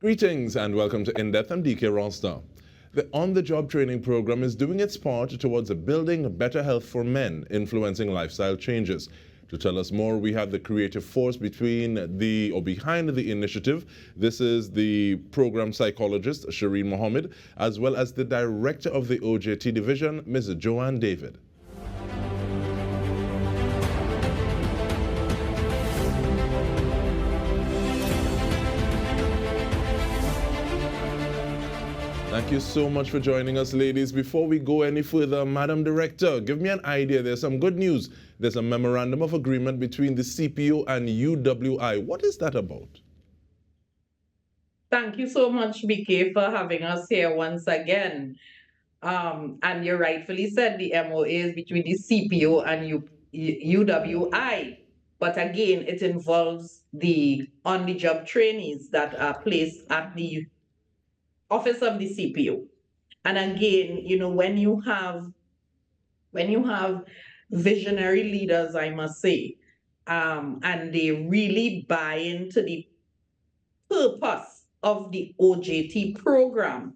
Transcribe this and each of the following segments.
Greetings and welcome to In-Depth. I'm Dike Rostant. The On-the-Job Training Program is doing its part towards building better health for men, influencing lifestyle changes. To tell us more, we have the creative force behind the initiative. This is the Programme Psychologist, Cherene Mohamed, as well as the Director of the OJT Division, Ms. Joann David. Thank you so much for joining us, ladies. Before we go any further, Madam Director, give me an idea. There's some good news. There's a memorandum of agreement between the CPO and UWI. What is that about? Thank you so much, BK, for having us here once again. And you rightfully said the MOA is between the CPO and UWI. But again, it involves the on-the-job trainees that are placed at the office of the CPO. And again, when you have visionary leaders, I must say, and they really buy into the purpose of the OJT program,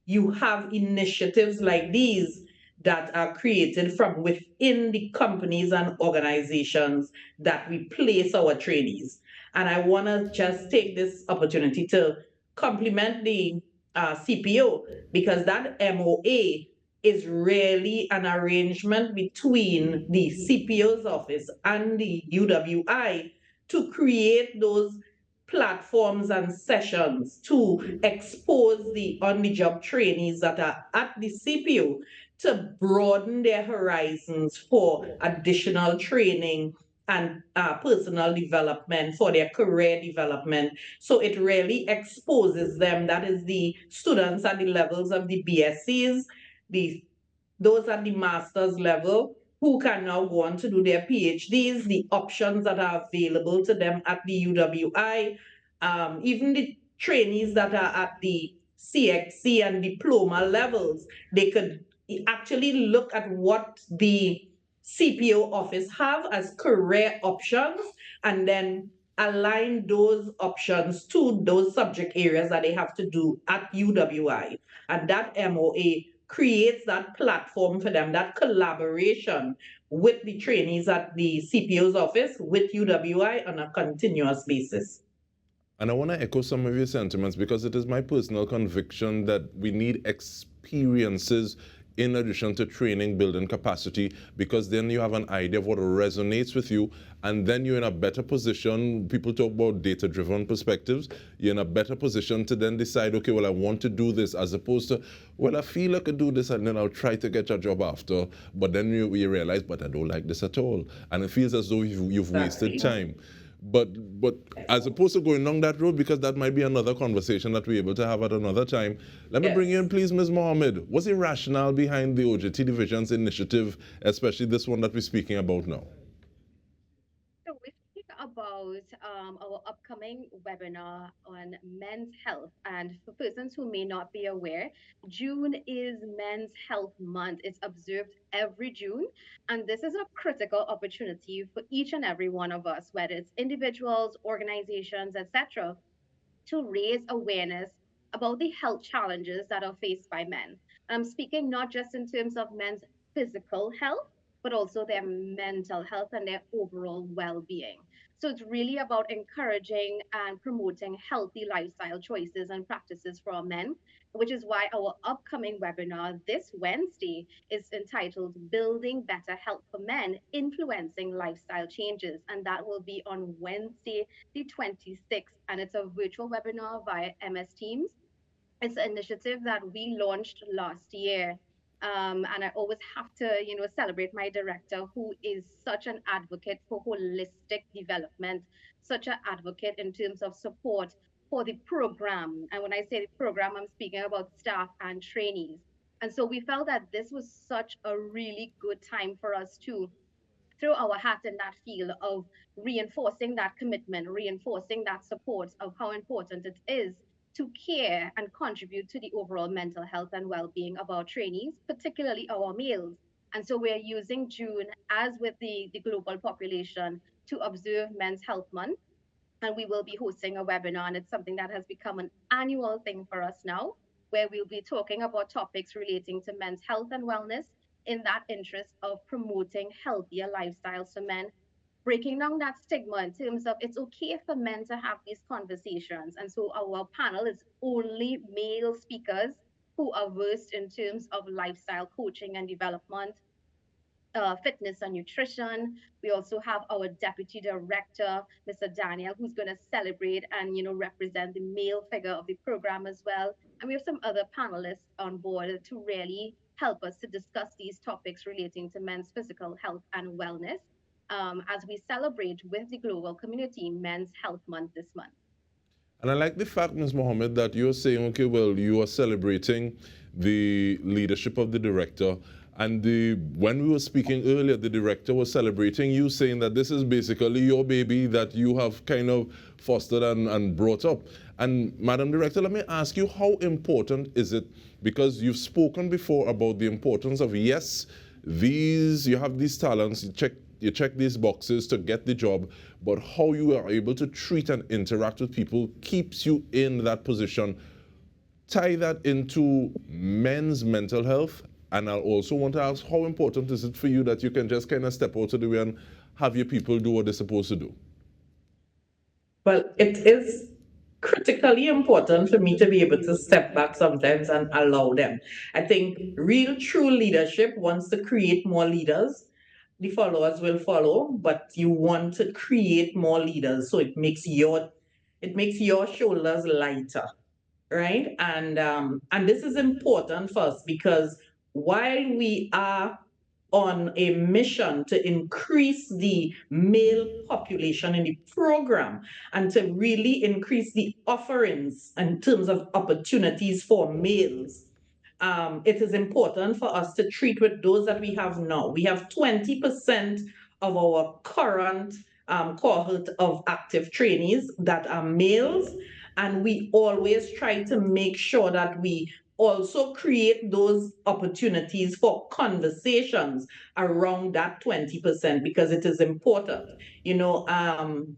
you have initiatives like these that are created from within the companies and organizations that we place our trainees. And I want to just take this opportunity to compliment the CPO, because that MOA is really an arrangement between the CPO's office and the UWI to create those platforms and sessions to expose the on-the-job trainees that are at the CPO to broaden their horizons for additional training and personal development, for their career development. So it really exposes them. That is the students at the levels of the BScs, those at the master's level, who can now go on to do their PhDs, the options that are available to them at the UWI, even the trainees that are at the CXC and diploma levels, they could actually look at what the CPO office have as career options and then align those options to those subject areas that they have to do at UWI. And that MOA creates that platform for them, that collaboration with the trainees at the CPO's office, with UWI on a continuous basis. And I want to echo some of your sentiments because it is my personal conviction that we need experiences in addition to training, building capacity, because then you have an idea of what resonates with you, and then you're in a better position. People talk about data-driven perspectives. You're in a better position to then decide, okay, well, I want to do this, as opposed to, well, I feel I could do this, and then I'll try to get a job after, but then you realize, but I don't like this at all. And it feels as though you've wasted time. But as opposed to going down that road, because that might be another conversation that we're able to have at another time, let me bring you in, please, Ms. Mohamed. What's the rationale behind the OJT Division's initiative, especially this one that we're speaking about now? So we speak about our upcoming webinar on men's health. And for persons who may not be aware, June is Men's Health Month. It's observed every June. And this is a critical opportunity for each and every one of us, whether it's individuals, organizations, etc., to raise awareness about the health challenges that are faced by men. I'm speaking not just in terms of men's physical health, but also their mental health and their overall well being. So it's really about encouraging and promoting healthy lifestyle choices and practices for our men, which is why our upcoming webinar this Wednesday is entitled Building Better Health for Men, Influencing Lifestyle Changes. And that will be on Wednesday, the 26th. And it's a virtual webinar via MS Teams. It's an initiative that we launched last year. And I always have to, celebrate my director, who is such an advocate for holistic development, such an advocate in terms of support for the program. And when I say the program, I'm speaking about staff and trainees. And so we felt that this was such a really good time for us to throw our hat in that field of reinforcing that commitment, reinforcing that support of how important it is to care and contribute to the overall mental health and well-being of our trainees, particularly our males. And so we're using June, as with the global population, to observe Men's Health Month. And we will be hosting a webinar, and it's something that has become an annual thing for us now, where we'll be talking about topics relating to men's health and wellness in that interest of promoting healthier lifestyles for men, breaking down that stigma in terms of it's okay for men to have these conversations. And so our panel is only male speakers who are versed in terms of lifestyle coaching and development, fitness and nutrition. We also have our deputy director, Mr. Daniel, who's going to celebrate and represent the male figure of the program as well. And we have some other panelists on board to really help us to discuss these topics relating to men's physical health and wellness, as we celebrate with the global community Men's Health Month this month. And I like the fact, Ms. Mohamed, that you're saying, okay, well, you are celebrating the leadership of the director. And when we were speaking earlier, the director was celebrating you, saying that this is basically your baby that you have kind of fostered and brought up. And Madam Director, let me ask you, how important is it? Because you've spoken before about the importance of, yes, you have these talents, you check these boxes to get the job, but how you are able to treat and interact with people keeps you in that position. Tie that into men's mental health. And I also want to ask, how important is it for you that you can just kind of step out of the way and have your people do what they're supposed to do? Well, it is critically important for me to be able to step back sometimes and allow them. I think real, true leadership wants to create more leaders. The followers will follow, but you want to create more leaders, so it makes your shoulders lighter, right? And this is important for us because while we are on a mission to increase the male population in the program and to really increase the offerings in terms of opportunities for males, it is important for us to treat with those that we have now. We have 20% of our current cohort of active trainees that are males, and we always try to make sure that we also create those opportunities for conversations around that 20% because it is important, and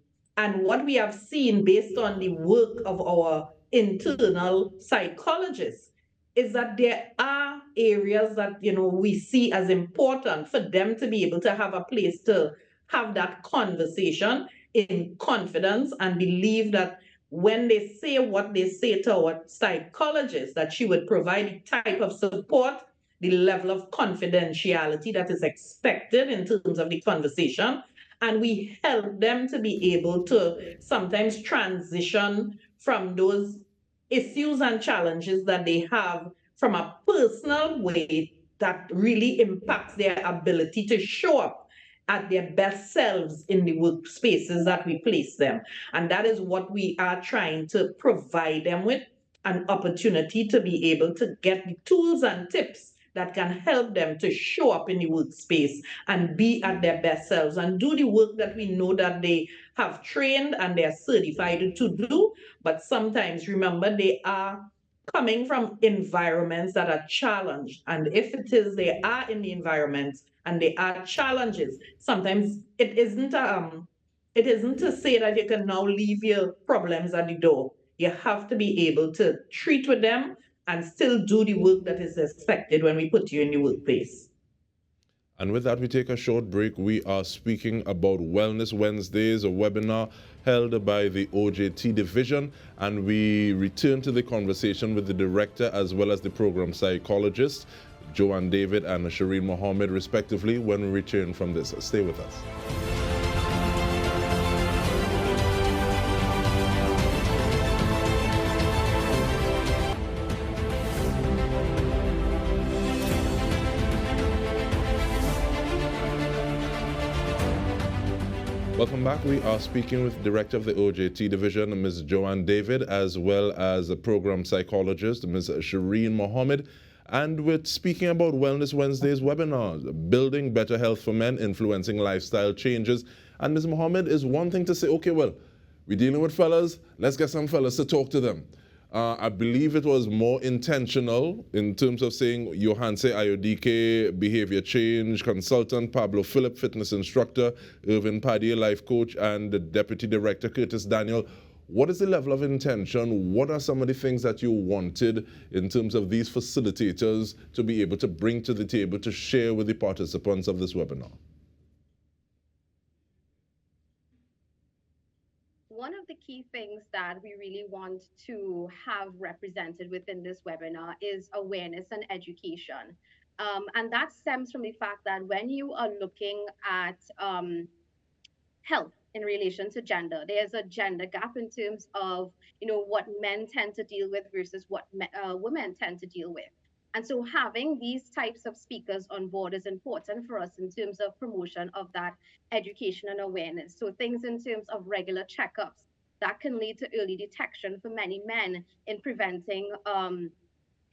what we have seen based on the work of our internal psychologists is that there are areas that we see as important for them to be able to have a place to have that conversation in confidence and believe that when they say what they say to our psychologist, that she would provide the type of support, the level of confidentiality that is expected in terms of the conversation. And we help them to be able to sometimes transition from those issues and challenges that they have from a personal way that really impacts their ability to show up at their best selves in the workspaces that we place them. And that is what we are trying to provide them with, an opportunity to be able to get the tools and tips that can help them to show up in the workspace and be at their best selves and do the work that we know that they have trained and they're certified to do. But sometimes, remember, they are coming from environments that are challenged. And if it is they are in the environments and there are challenges, sometimes it isn't to say that you can now leave your problems at the door. You have to be able to treat with them and still do the work that is expected when we put you in the workplace. And with that, we take a short break. We are speaking about Wellness Wednesdays, a webinar held by the OJT Division, and we return to the conversation with the director as well as the program psychologist, Joann David and Cherene Mohamed, respectively, when we return from this. Stay with us. Welcome back. We are speaking with Director of the OJT Division, Ms. Joann David, as well as a program psychologist, Ms. Cherene Mohamed. And we're speaking about Wellness Wednesdays webinar, building better health for men, influencing lifestyle changes. And Ms. Mohamed is one thing to say, okay, well, we're dealing with fellas, let's get some fellas to talk to them. I believe it was more intentional in terms of saying Joann Dike, behavior change consultant, Pablo Philip, fitness instructor, Irvin Paddy, life coach, and the deputy director, Curtis Daniel. What is the level of intention? What are some of the things that you wanted in terms of these facilitators to be able to bring to the table to share with the participants of this webinar? One of the key things that we really want to have represented within this webinar is awareness and education. And that stems from the fact that when you are looking at health in relation to gender, there's a gender gap in terms of what men tend to deal with versus what women tend to deal with. And so having these types of speakers on board is important for us in terms of promotion of that education and awareness. So things in terms of regular checkups that can lead to early detection for many men in preventing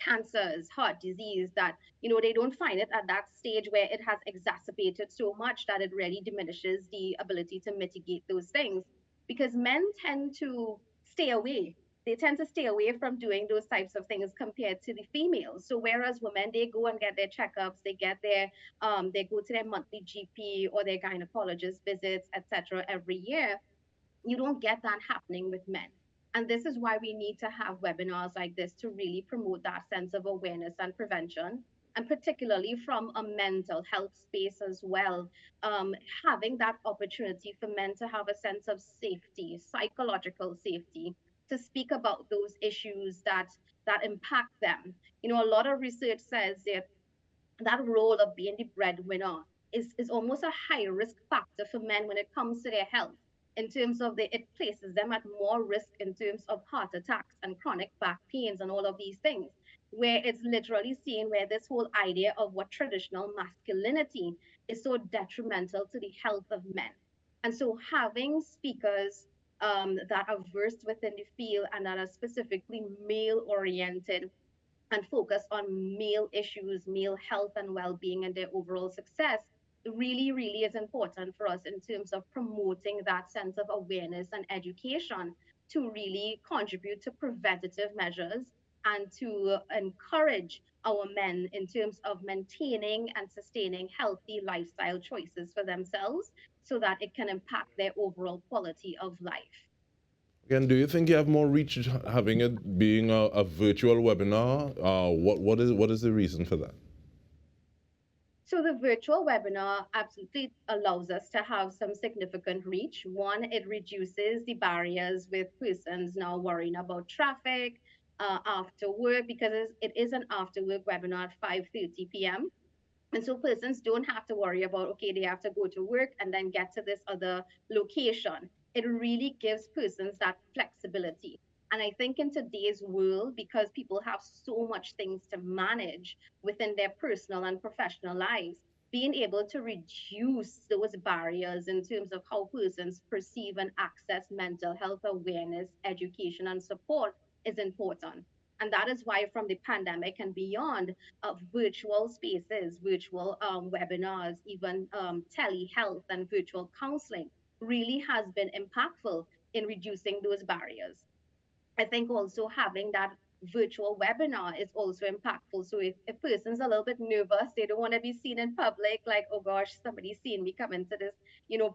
cancers, heart disease, that they don't find it at that stage where it has exacerbated so much that it really diminishes the ability to mitigate those things, because men tend to stay away. They tend to stay away from doing those types of things compared to the females. So whereas women, they go and get their checkups, they go to their monthly GP or their gynecologist visits, etc. every year. You don't get that happening with men. And this is why we need to have webinars like this to really promote that sense of awareness and prevention, and particularly from a mental health space as well. Having that opportunity for men to have a sense of safety, psychological safety, to speak about those issues that impact them. A lot of research says that role of being the breadwinner is almost a high risk factor for men when it comes to their health, in terms of it places them at more risk in terms of heart attacks and chronic back pains and all of these things, where it's literally seen where this whole idea of what traditional masculinity is so detrimental to the health of men. And so having speakers that are versed within the field and that are specifically male oriented and focus on male issues, male health and well-being and their overall success really, really is important for us in terms of promoting that sense of awareness and education to really contribute to preventative measures and to encourage our men in terms of maintaining and sustaining healthy lifestyle choices for themselves so that it can impact their overall quality of life. Again, do you think you have more reach having it being a virtual webinar? What is the reason for that? So the virtual webinar absolutely allows us to have some significant reach. One, it reduces the barriers with persons now worrying about traffic after work, because it is an after work webinar at 5:30 p.m. And so persons don't have to worry about, okay, they have to go to work and then get to this other location. It really gives persons that flexibility. And I think in today's world, because people have so much things to manage within their personal and professional lives, being able to reduce those barriers in terms of how persons perceive and access mental health awareness, education, and support is important. And that is why, from the pandemic and beyond, virtual spaces, virtual webinars, even telehealth and virtual counseling really has been impactful in reducing those barriers. I think also having that virtual webinar is also impactful. So if a person's a little bit nervous, they don't want to be seen in public, like, oh gosh, somebody's seen me come into this,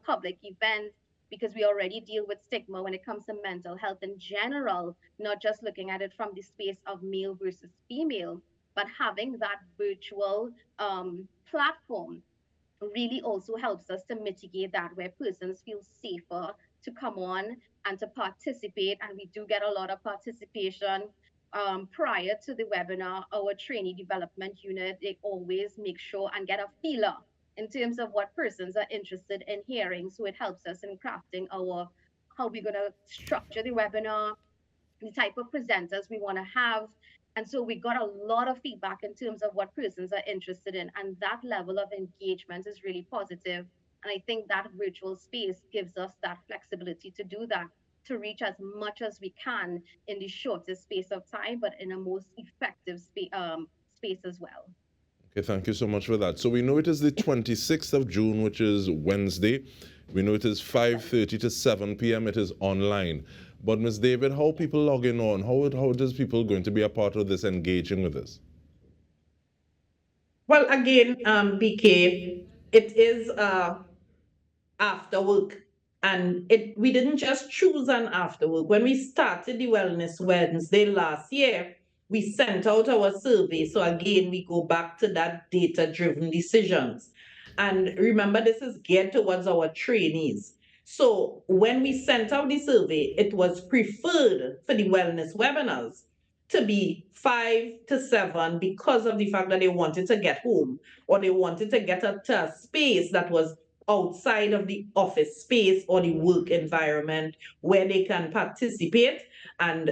public event, because we already deal with stigma when it comes to mental health in general, not just looking at it from the space of male versus female, but having that virtual platform really also helps us to mitigate that, where persons feel safer to come on and to participate. And we do get a lot of participation. Prior to the webinar, our trainee development unit, they always make sure and get a feeler in terms of what persons are interested in hearing. So it helps us in crafting how we're going to structure the webinar, the type of presenters we want to have. And so we got a lot of feedback in terms of what persons are interested in. And that level of engagement is really positive. And I think that virtual space gives us that flexibility to do that, to reach as much as we can in the shortest space of time, but in a most effective space as well. Okay, thank you so much for that. So we know it is the 26th of June, which is Wednesday. We know it is 5:30 to 7 p.m. It is online. But Ms. David, how people logging on? How does people going to be a part of this, engaging with this? Well, again, BK, it is after work. And we didn't just choose an after work. When we started the Wellness Wednesday last year, we sent out our survey. So again, we go back to that data-driven decisions. And remember, this is geared towards our trainees. So when we sent out the survey, it was preferred for the wellness webinars to be 5 to 7 because of the fact that they wanted to get home, or they wanted to get to a space that was outside of the office space or the work environment where they can participate and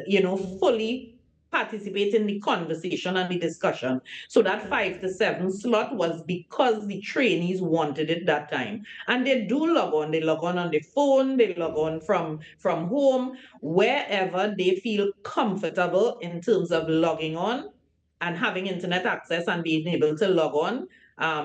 fully participate in the conversation and the discussion. So that 5 to 7 slot was because the trainees wanted it that time. And they do log on. They log on the phone, they log on from home, wherever they feel comfortable in terms of logging on and having internet access and being able to log on.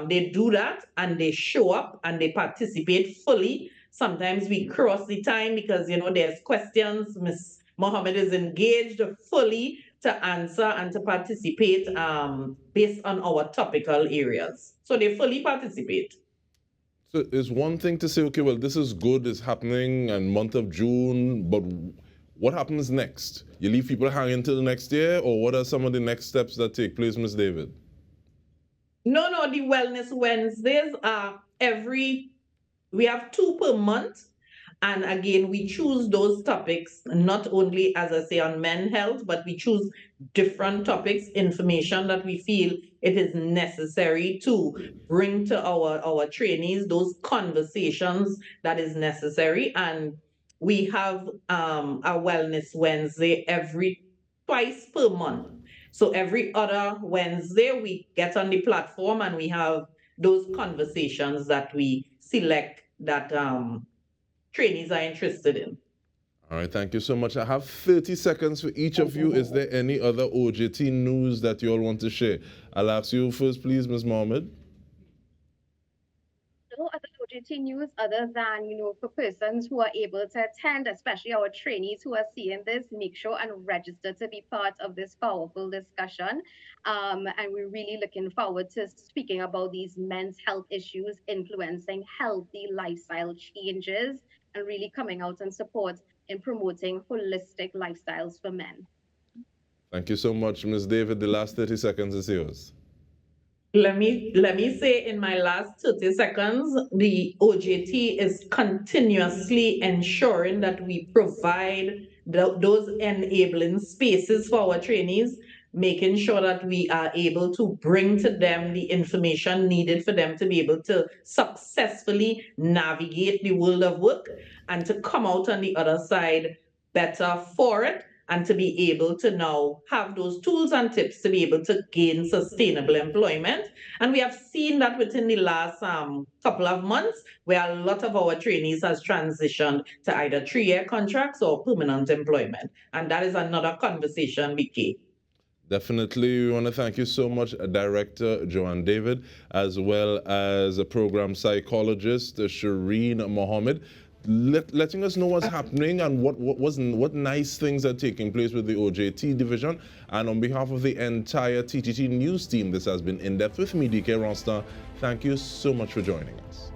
They do that and they show up and they participate fully. Sometimes we cross the time because there's questions. Ms. Mohamed is engaged fully to answer and to participate based on our topical areas. So they fully participate. So it's one thing to say, okay, well, this is good, it's happening in month of June, but what happens next? You leave people hanging till next year, or what are some of the next steps that take place, Ms. David? No, the Wellness Wednesdays are we have 2 per month. And again, we choose those topics, not only, as I say, on men's health, but we choose different topics, information that we feel it is necessary to bring to our trainees, those conversations that is necessary. And we have a Wellness Wednesday twice per month. So every other Wednesday, we get on the platform and we have those conversations that we select that trainees are interested in. All right, thank you so much. I have 30 seconds for each of you. Is there any other OJT news that you all want to share? I'll ask you first, please, Ms. Mohamed. No other OJT news other than, for persons who are able to attend, especially our trainees who are seeing this, make sure and register to be part of this powerful discussion. And we're really looking forward to speaking about these men's health issues influencing healthy lifestyle changes and really coming out and support in promoting holistic lifestyles for men. Thank you so much, Ms. David. The last 30 seconds is yours. Let me say in my last 30 seconds, the OJT is continuously ensuring that we provide those enabling spaces for our trainees, making sure that we are able to bring to them the information needed for them to be able to successfully navigate the world of work and to come out on the other side better for it, and to be able to now have those tools and tips to be able to gain sustainable employment. And we have seen that within the last couple of months, where a lot of our trainees has transitioned to either 3-year contracts or permanent employment. And that is another conversation, Vicky. Definitely. We want to thank you so much, Director Joann David, as well as a program psychologist, Cherene Mohamed, letting us know what's happening and what nice things are taking place with the OJT division. And on behalf of the entire TTT News team, this has been In Depth with me, Dike Rostant. Thank you so much for joining us.